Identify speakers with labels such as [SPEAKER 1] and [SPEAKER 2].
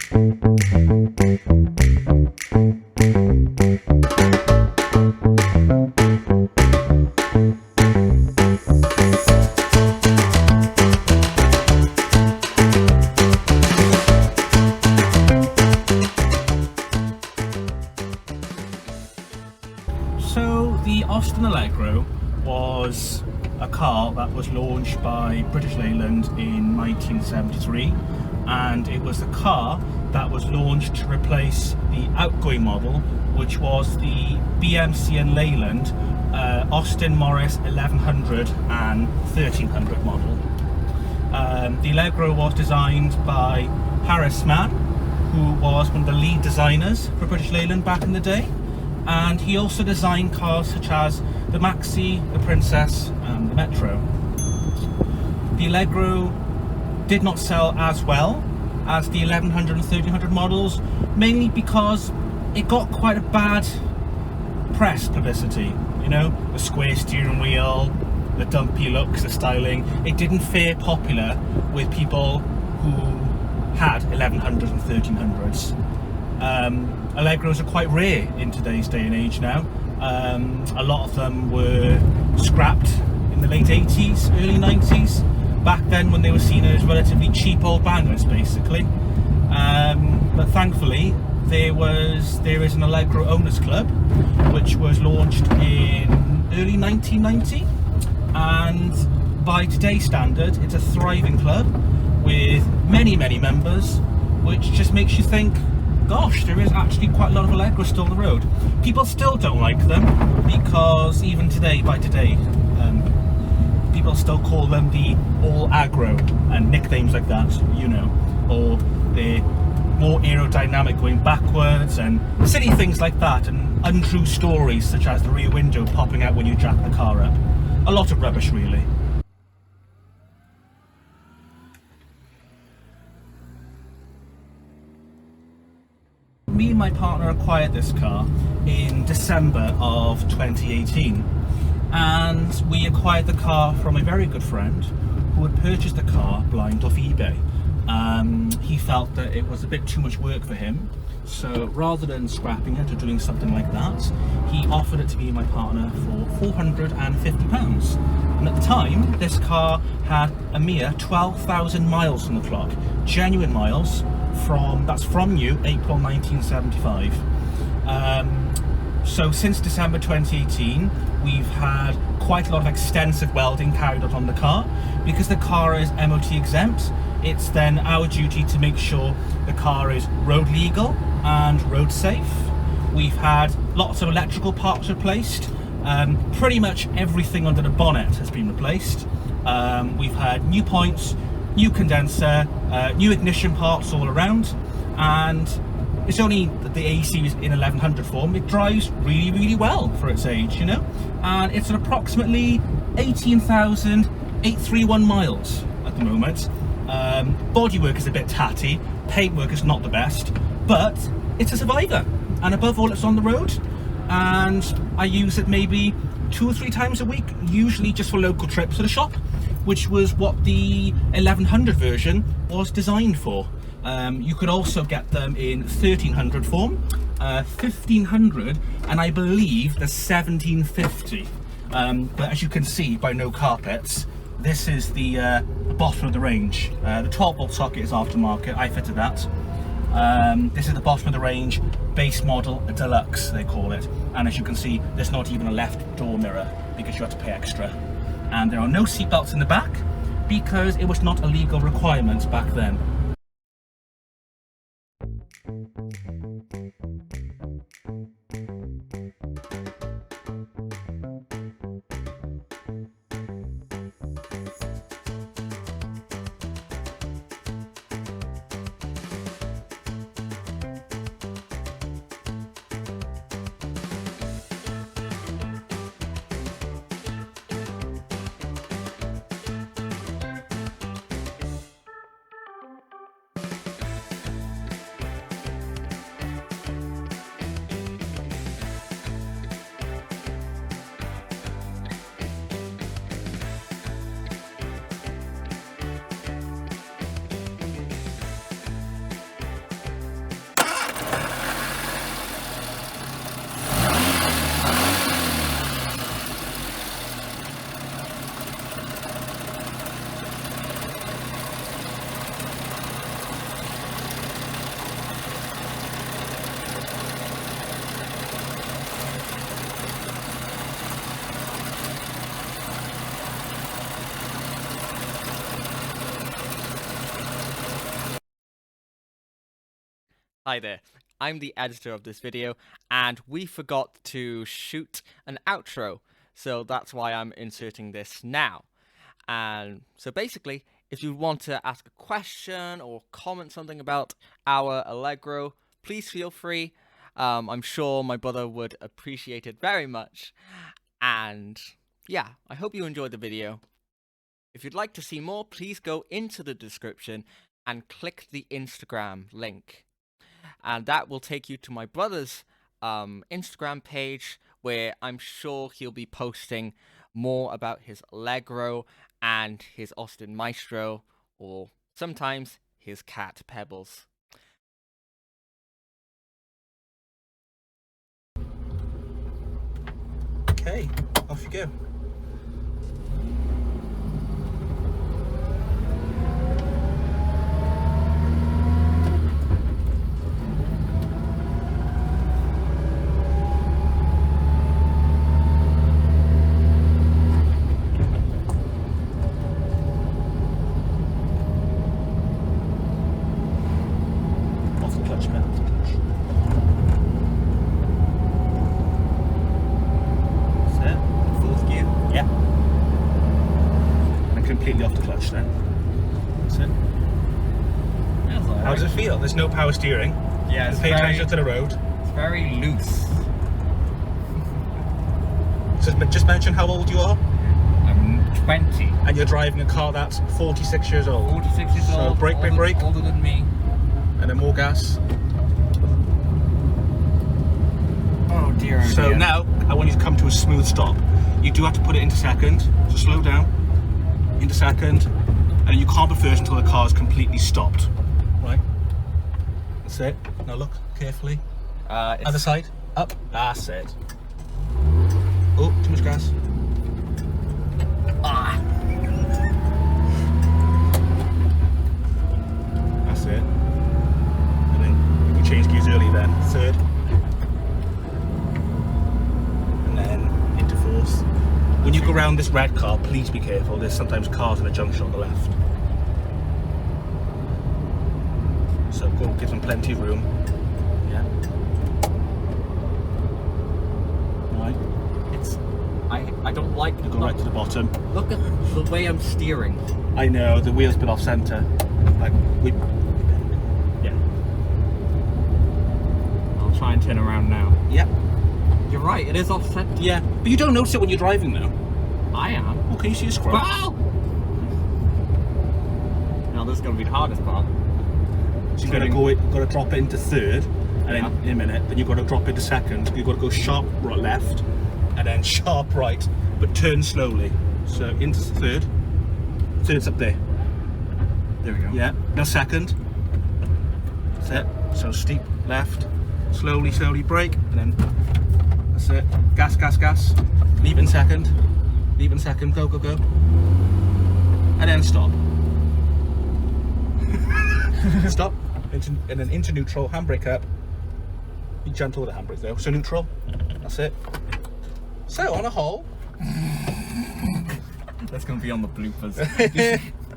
[SPEAKER 1] So the Austin Allegro was a car that was launched by British Leyland in 1973, and it was the car that was launched to replace the outgoing model, which was the BMC and Leyland Austin Morris 1100 and 1300 model. The Allegro was designed by Harris Mann, who was one of the lead designers for British Leyland back in the day. And he also designed cars such as the Maxi, the Princess and the Metro. The Allegro did not sell as well as the 1100 and 1300 models, mainly because it got quite a bad press publicity. You know, the square steering wheel, the dumpy looks, the styling. It didn't fare popular with people who had 1100s and 1300s. Allegros are quite rare in today's day and age now. A lot of them were scrapped in the late 80s, early 90s, back then when they were seen as relatively cheap old bangers basically. But thankfully there is an Allegro Owners Club which was launched in early 1990, and by today's standard it's a thriving club with many members, which just makes you think, gosh, there is actually quite a lot of Allegro still on the road. People still don't like them because even today, people still call them the all aggro and nicknames like that, you know, or they're more aerodynamic going backwards and silly things like that, and untrue stories such as the rear window popping out when you jack the car up. A lot of rubbish really. Me and my partner acquired this car in December of 2018, and we acquired the car from a very good friend who had purchased the car blind off eBay. He felt that it was a bit too much work for him, so rather than scrapping it or doing something like that, he offered it to me and my partner for £450. And at the time, this car had a mere 12,000 miles on the clock, genuine miles. That's from new April 1975. So since December 2018 we've had quite a lot of extensive welding carried out on the car. Because the car is MOT exempt, it's then our duty to make sure the car is road legal and road safe. We've had lots of electrical parts replaced. Pretty much everything under the bonnet has been replaced. We've had new points, new condenser, new ignition parts all around, and it's only the AC is in 1100 form. It drives really well for its age, you know, and it's at approximately 18,831 miles at the moment. Bodywork is a bit tatty, paintwork is not the best, but it's a survivor, and above all it's on the road, and I use it maybe 2 or 3 times a week, usually just for local trips to the shop, which was what the 1100 version was designed for. You could also get them in 1300 form, 1500, and I believe the 1750. But as you can see by no carpets, this is the bottom of the range. The 12-volt socket is aftermarket, I fitted that. This is the bottom of the range, base model deluxe they call it, and as you can see there's not even a left door mirror because you have to pay extra. And there are no seat belts in the back because it was not a legal requirement back then.
[SPEAKER 2] Hi there, I'm the editor of this video, and we forgot to shoot an outro, so that's why I'm inserting this now. And so basically, if you want to ask a question or comment something about our Allegro, please feel free. I'm sure my brother would appreciate it very much. And yeah, I hope you enjoyed the video. If you'd like to see more, please go into the description and click the Instagram link. And that will take you to my brother's Instagram page, where I'm sure he'll be posting more about his Allegro and his Austin Maestro, or sometimes his cat Pebbles.
[SPEAKER 1] Okay, off you go. Off the clutch, man, off the clutch. Yeah. And completely off the clutch then. That's it.
[SPEAKER 2] That's all right.
[SPEAKER 1] How does it feel? There's no power steering.
[SPEAKER 2] Yeah, it's
[SPEAKER 1] Pay attention to the road.
[SPEAKER 2] It's very loose.
[SPEAKER 1] So just mention how old you are.
[SPEAKER 2] I'm 20.
[SPEAKER 1] And you're driving a car that's 46 years old.
[SPEAKER 2] 46 years old.
[SPEAKER 1] So brake.
[SPEAKER 2] Older than me.
[SPEAKER 1] And then more gas.
[SPEAKER 2] Oh dear.
[SPEAKER 1] So now, I want you to come to a smooth stop. You do have to put it into second, so slow down, into second, and you can't be first until the car is completely stopped. Right? That's it. Now look, carefully. Other side, up, that's it. Oh, too much gas.
[SPEAKER 2] Ah.
[SPEAKER 1] That's it. And then you can change gears early then, third. When you go around this red car, please be careful. There's sometimes cars in a junction on the left. So go, give them plenty of room. Yeah. Right.
[SPEAKER 2] I don't like
[SPEAKER 1] You go right to the bottom.
[SPEAKER 2] Look at the way I'm steering.
[SPEAKER 1] I know, the wheel's been off centre. Like, yeah.
[SPEAKER 2] I'll try and turn around now.
[SPEAKER 1] Yeah.
[SPEAKER 2] You're right, it is off center.
[SPEAKER 1] Yeah, but you don't notice it when you're driving though.
[SPEAKER 2] I am.
[SPEAKER 1] Oh, can you see a scrub?
[SPEAKER 2] Wow! Now this is going to be the hardest part.
[SPEAKER 1] So you've got to drop it into third, and then in a minute, then you've got to drop into second. You've got to go sharp right left, and then sharp right, but turn slowly. So into third. Third's up there.
[SPEAKER 2] There we go.
[SPEAKER 1] Yeah. Now second. That's it. So steep left, slowly brake, and then that's it. Gas. Leave in second. Go. And then stop. Stop. And then into neutral. Handbrake up. Be gentle with the handbrake though. So neutral. That's it. So on a whole.
[SPEAKER 2] That's going to be on the bloopers.